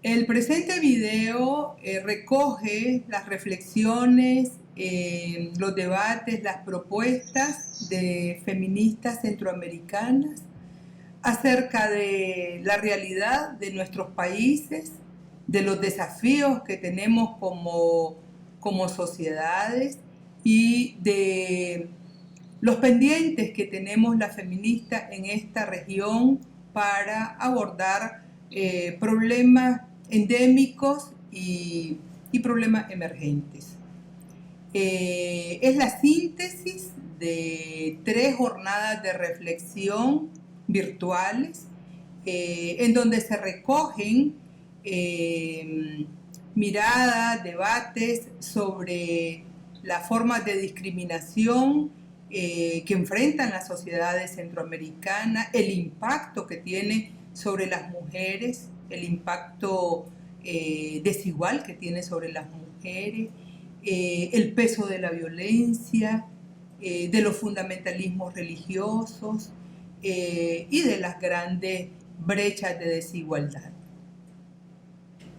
El presente video recoge las reflexiones, los debates, las propuestas de feministas centroamericanas acerca de la realidad de nuestros países, de los desafíos que tenemos como sociedades y de los pendientes que tenemos las feministas en esta región para abordar problemas endémicos y problemas emergentes. Es la síntesis de 3 jornadas de reflexión virtuales en donde se recogen miradas, debates sobre las formas de discriminación que enfrentan las sociedades centroamericanas, el impacto que tiene sobre las mujeres, el impacto desigual que tiene sobre las mujeres, el peso de la violencia, de los fundamentalismos religiosos y de las grandes brechas de desigualdad.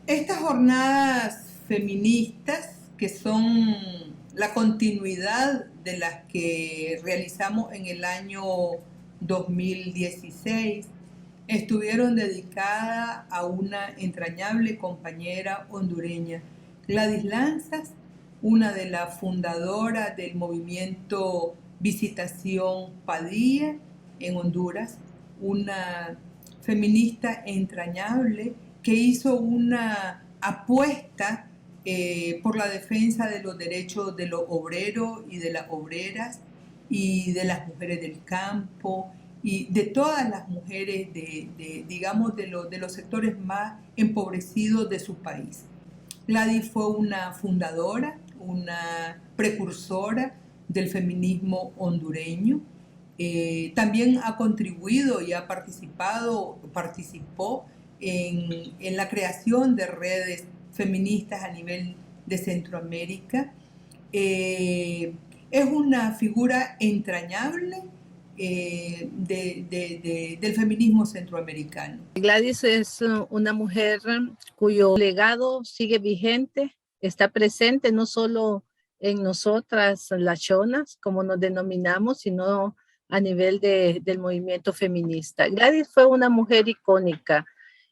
Estas jornadas feministas, que son la continuidad de las que realizamos en el año 2016, estuvieron dedicadas a una entrañable compañera hondureña, Gladys Lanzas, una de las fundadoras del movimiento Visitación Padilla en Honduras, una feminista entrañable que hizo una apuesta por la defensa de los derechos de los obreros y de las obreras y de las mujeres del campo y de todas las mujeres digamos, de los sectores más empobrecidos de su país. Gladys fue una fundadora, una precursora del feminismo hondureño. También ha contribuido y participó en la creación de redes feministas a nivel de Centroamérica. Es una figura entrañable del feminismo centroamericano. Gladys es una mujer cuyo legado sigue vigente, está presente no solo en nosotras, las chonas, como nos denominamos, sino a nivel del movimiento feminista. Gladys fue una mujer icónica,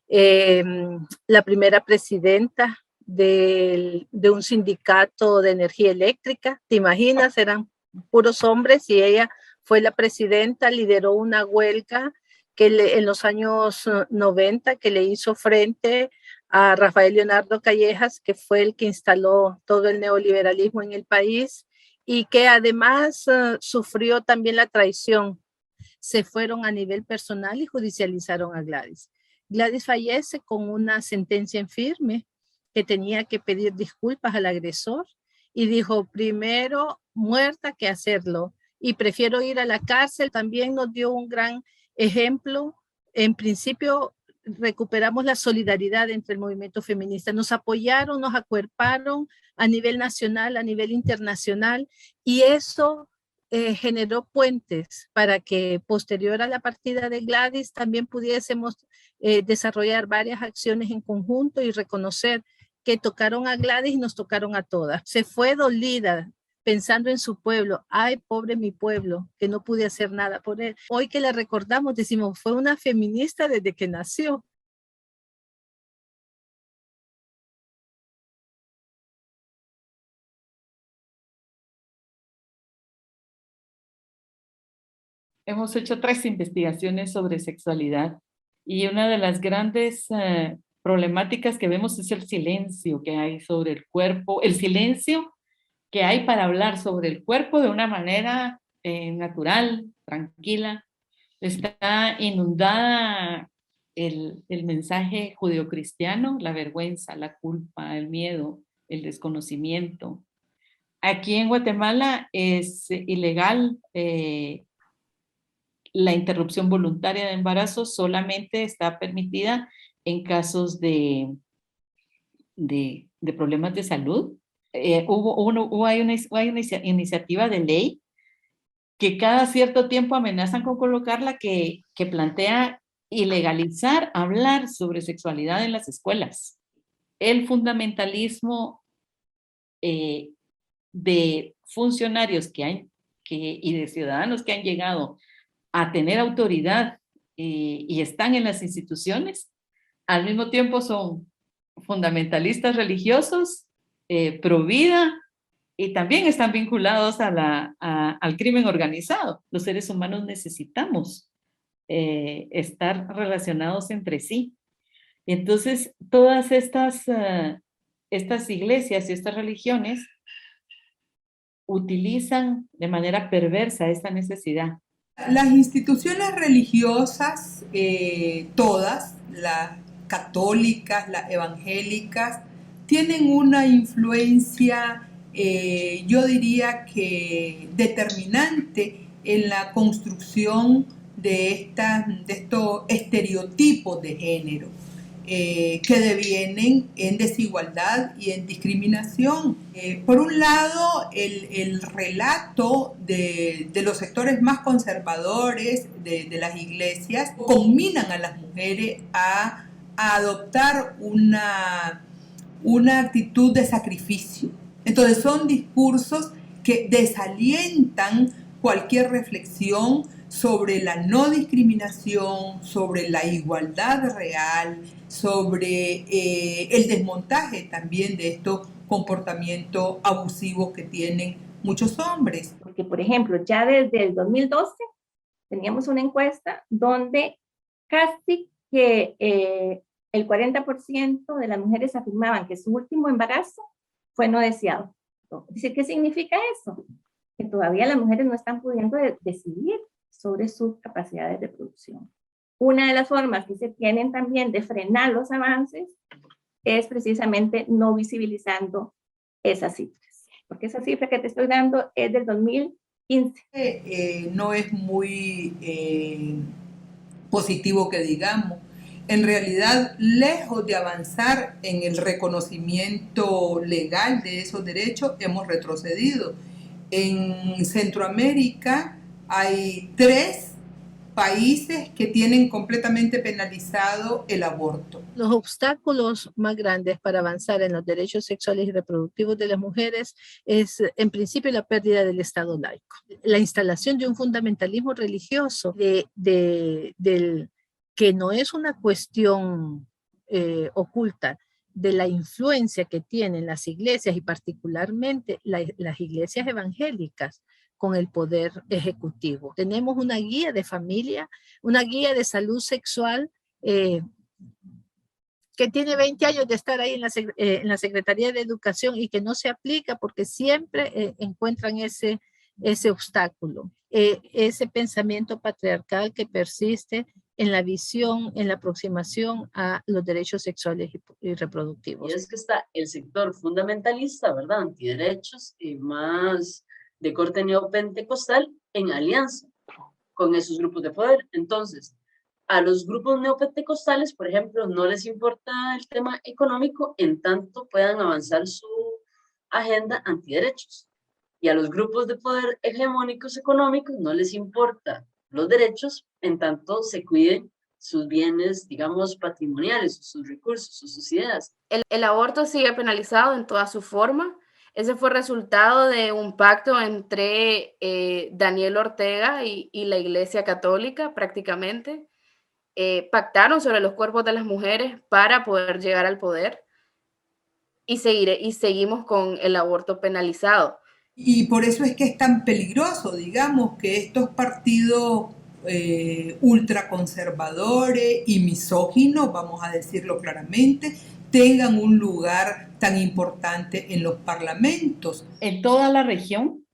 la primera presidenta de un sindicato de energía eléctrica. ¿Te imaginas? Eran puros hombres y ella fue la presidenta, lideró una huelga en los años 90 que le hizo frente a Rafael Leonardo Callejas, que fue el que instaló todo el neoliberalismo en el país y que además sufrió también la traición. Se fueron a nivel personal y judicializaron a Gladys. Gladys fallece con una sentencia en firme que tenía que pedir disculpas al agresor y dijo, primero muerta que hacerlo, y prefiero ir a la cárcel. También nos dio un gran ejemplo. En principio recuperamos la solidaridad entre el movimiento feminista, nos apoyaron, nos acuerparon a nivel nacional, a nivel internacional, y eso generó puentes para que posterior a la partida de Gladys también pudiésemos desarrollar varias acciones en conjunto y reconocer que tocaron a Gladys y nos tocaron a todas. Se fue dolida, pensando en su pueblo. Ay, pobre mi pueblo, que no pude hacer nada por él. Hoy que la recordamos, decimos, fue una feminista desde que nació. Hemos hecho 3 investigaciones sobre sexualidad y una de las grandes problemáticas que vemos es el silencio que hay sobre el cuerpo, el silencio que hay para hablar sobre el cuerpo de una manera natural, tranquila. Está inundada el mensaje judeocristiano, la vergüenza, la culpa, el miedo, el desconocimiento. Aquí en Guatemala es ilegal la interrupción voluntaria de embarazo, solamente está permitida en casos de problemas de salud. Hay una iniciativa de ley que cada cierto tiempo amenazan con colocarla que plantea ilegalizar hablar sobre sexualidad en las escuelas. el fundamentalismo de funcionarios y de ciudadanos que han llegado a tener autoridad y están en las instituciones, al mismo tiempo son fundamentalistas religiosos, pro vida, y también están vinculados al crimen organizado. Los seres humanos necesitamos estar relacionados entre sí. Entonces, todas estas iglesias y estas religiones utilizan de manera perversa esta necesidad. Las instituciones religiosas, todas, las católicas, las evangélicas, tienen una influencia, yo diría que determinante en la construcción de estos estereotipos de género. Que devienen en desigualdad y en discriminación. Por un lado, el relato de los sectores más conservadores de las iglesias conminan a las mujeres a adoptar una actitud de sacrificio. Entonces son discursos que desalientan cualquier reflexión sobre la no discriminación, sobre la igualdad real, sobre el desmontaje también de estos comportamientos abusivos que tienen muchos hombres. Porque, por ejemplo, ya desde el 2012 teníamos una encuesta donde casi que el 40% de las mujeres afirmaban que su último embarazo fue no deseado. Entonces, ¿qué significa eso? Que todavía las mujeres no están pudiendo decidir sobre sus capacidades de producción. Una de las formas que se tienen también de frenar los avances es precisamente no visibilizando esas cifras, porque esa cifra que te estoy dando es del 2015. No es muy positivo que digamos. En realidad, lejos de avanzar en el reconocimiento legal de esos derechos, hemos retrocedido. En Centroamérica hay 3 países que tienen completamente penalizado el aborto. Los obstáculos más grandes para avanzar en los derechos sexuales y reproductivos de las mujeres es, en principio, la pérdida del Estado laico. La instalación de un fundamentalismo religioso que no es una cuestión oculta de la influencia que tienen las iglesias y particularmente las iglesias evangélicas con el poder ejecutivo. Tenemos una guía de familia, una guía de salud sexual que tiene 20 años de estar ahí en la Secretaría de Educación y que no se aplica porque siempre encuentran ese obstáculo, ese pensamiento patriarcal que persiste en la visión, en la aproximación a los derechos sexuales y reproductivos. Y es que está el sector fundamentalista, ¿verdad? Antiderechos y más de corte neopentecostal en alianza con esos grupos de poder. Entonces, a los grupos neopentecostales, por ejemplo, no les importa el tema económico en tanto puedan avanzar su agenda antiderechos. Y a los grupos de poder hegemónicos económicos no les importa los derechos en tanto se cuiden sus bienes, digamos, patrimoniales, sus recursos, sus ideas. El aborto sigue penalizado en toda su forma. Ese fue resultado de un pacto entre Daniel Ortega y la Iglesia Católica, prácticamente. Pactaron sobre los cuerpos de las mujeres para poder llegar al poder y seguimos con el aborto penalizado. Y por eso es que es tan peligroso, digamos, que estos partidos ultraconservadores y misóginos, vamos a decirlo claramente, tengan un lugar tan importante en los parlamentos. En toda la región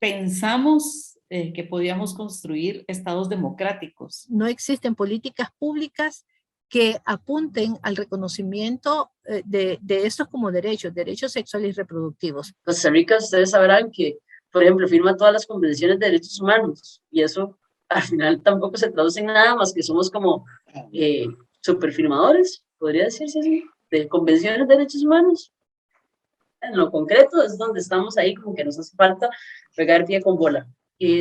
pensamos que podíamos construir estados democráticos. No existen políticas públicas que apunten al reconocimiento de estos como derechos sexuales y reproductivos. Costa Rica, ustedes sabrán que, por ejemplo, firma todas las convenciones de derechos humanos y eso al final tampoco se traduce en nada más que somos como superfirmadores, podría decirse así, de convenciones de derechos humanos. En lo concreto es donde estamos ahí como que nos hace falta pegar pie con bola.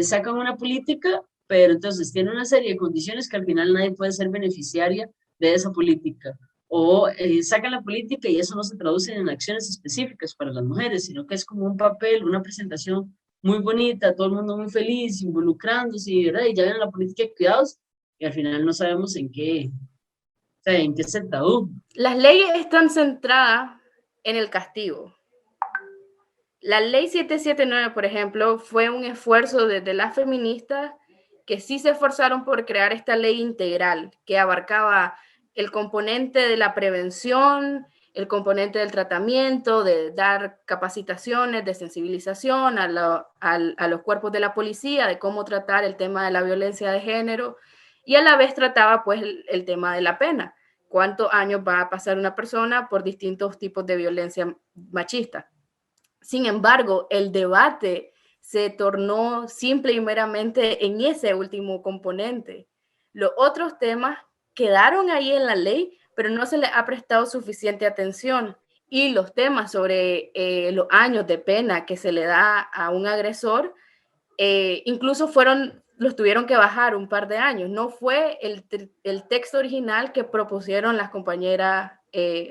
Sacan una política, pero entonces tiene una serie de condiciones que al final nadie puede ser beneficiaria de esa política. o sacan la política y eso no se traduce en acciones específicas para las mujeres, sino que es como un papel, una presentación muy bonita, todo el mundo muy feliz, involucrándose, ¿verdad? Y ya viene la política de cuidados y al final no sabemos en qué, o sea, en qué se traduce. Las leyes están centradas en el castigo. La ley 779, por ejemplo, fue un esfuerzo desde las feministas que sí se esforzaron por crear esta ley integral que abarcaba el componente de la prevención, el componente del tratamiento, de dar capacitaciones, de sensibilización a los cuerpos de la policía, de cómo tratar el tema de la violencia de género, y a la vez trataba pues el tema de la pena. ¿Cuántos años va a pasar una persona por distintos tipos de violencia machista? Sin embargo, el debate se tornó simple y meramente en ese último componente. Los otros temas quedaron ahí en la ley, pero no se les ha prestado suficiente atención. Y los temas sobre los años de pena que se le da a un agresor, incluso los tuvieron que bajar un par de años. No fue el texto original que propusieron las compañeras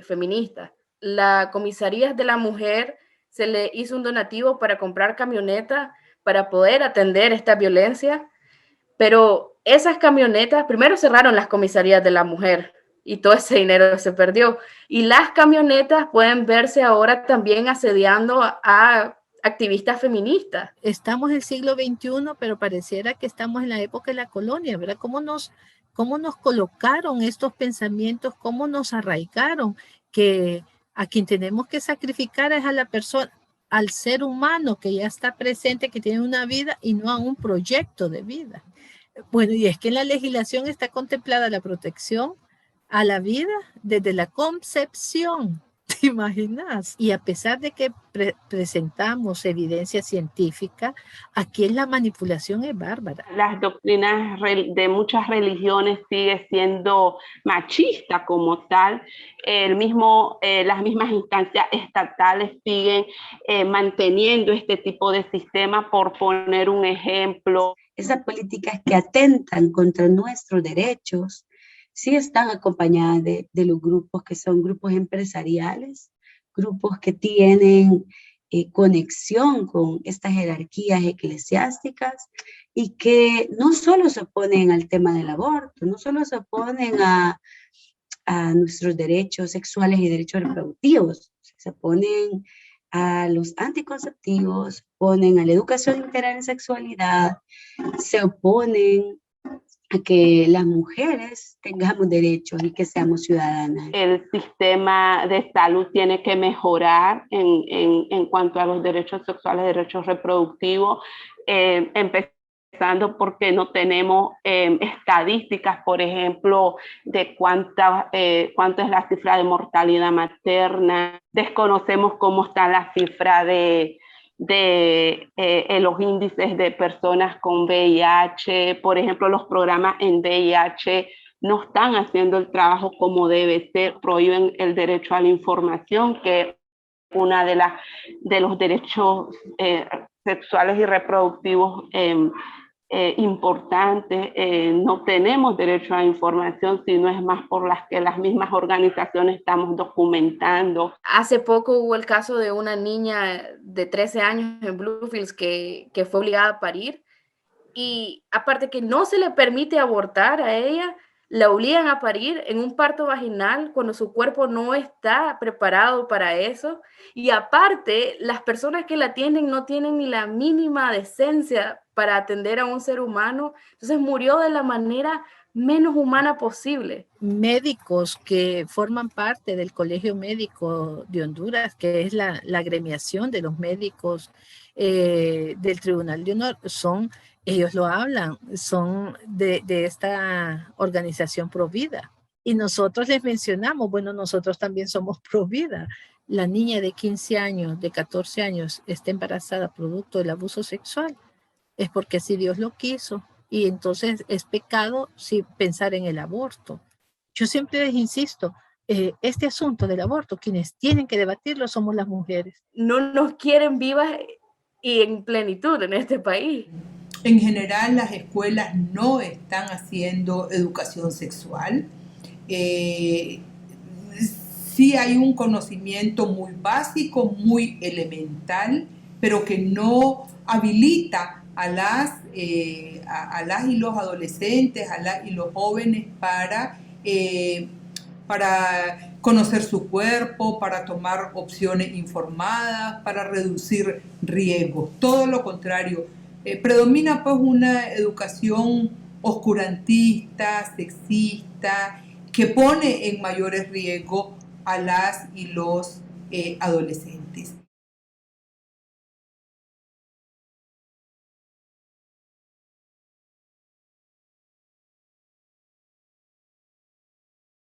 feministas. La comisaría de la mujer se le hizo un donativo para comprar camionetas para poder atender esta violencia, pero esas camionetas, primero cerraron las comisarías de la mujer y todo ese dinero se perdió. Y las camionetas pueden verse ahora también asediando a activistas feministas. Estamos en el siglo XXI, pero pareciera que estamos en la época de la colonia, ¿verdad? ¿Cómo nos colocaron estos pensamientos? ¿Cómo nos arraigaron? Que a quien tenemos que sacrificar es a la persona, al ser humano que ya está presente, que tiene una vida y no a un proyecto de vida. Bueno, y es que en la legislación está contemplada la protección a la vida desde la concepción. ¿Te imaginas? Y a pesar de que presentamos evidencia científica, aquí la manipulación es bárbara. Las doctrinas de muchas religiones sigue siendo machista como tal. Las mismas instancias estatales siguen manteniendo este tipo de sistema, por poner un ejemplo. Esas políticas que atentan contra nuestros derechos sí están acompañadas de los grupos que son grupos empresariales, grupos que tienen conexión con estas jerarquías eclesiásticas y que no solo se oponen al tema del aborto, no solo se oponen a nuestros derechos sexuales y derechos reproductivos, se oponen a los anticonceptivos, ponen a la educación integral en sexualidad, se oponen a que las mujeres tengamos derechos y que seamos ciudadanas. El sistema de salud tiene que mejorar en cuanto a los derechos sexuales, derechos reproductivos, empezando porque no tenemos estadísticas, por ejemplo, de cuánto es la cifra de mortalidad materna. Desconocemos cómo está la cifra de los índices de personas con VIH. Por ejemplo, los programas en VIH no están haciendo el trabajo como debe ser, prohíben el derecho a la información, que es una de los derechos sexuales y reproductivos importantes. No tenemos derecho a la información, sino es más por las que las mismas organizaciones estamos documentando. Hace poco hubo el caso de una niña de 13 años en Bluefields que fue obligada a parir, y aparte que no se le permite abortar a ella, la obligan a parir en un parto vaginal cuando su cuerpo no está preparado para eso, y aparte las personas que la atienden no tienen ni la mínima decencia para atender a un ser humano. Entonces murió de la manera menos humana posible. Médicos que forman parte del Colegio Médico de Honduras, que es la agremiación de los médicos del Tribunal de Honor, ellos lo hablan, son de esta organización Provida. Y nosotros les mencionamos, bueno, nosotros también somos Provida. La niña de 15 años, de 14 años, está embarazada producto del abuso sexual. Es porque así Dios lo quiso. Y entonces es pecado pensar en el aborto. Yo siempre les insisto, este asunto del aborto, quienes tienen que debatirlo somos las mujeres. No nos quieren vivas y en plenitud en este país. En general, las escuelas no están haciendo educación sexual. sí hay un conocimiento muy básico, muy elemental, pero que no habilita a las y los adolescentes, a las y los jóvenes para conocer su cuerpo, para tomar opciones informadas, para reducir riesgos. Todo lo contrario, predomina pues una educación oscurantista, sexista, que pone en mayores riesgos a las y los adolescentes.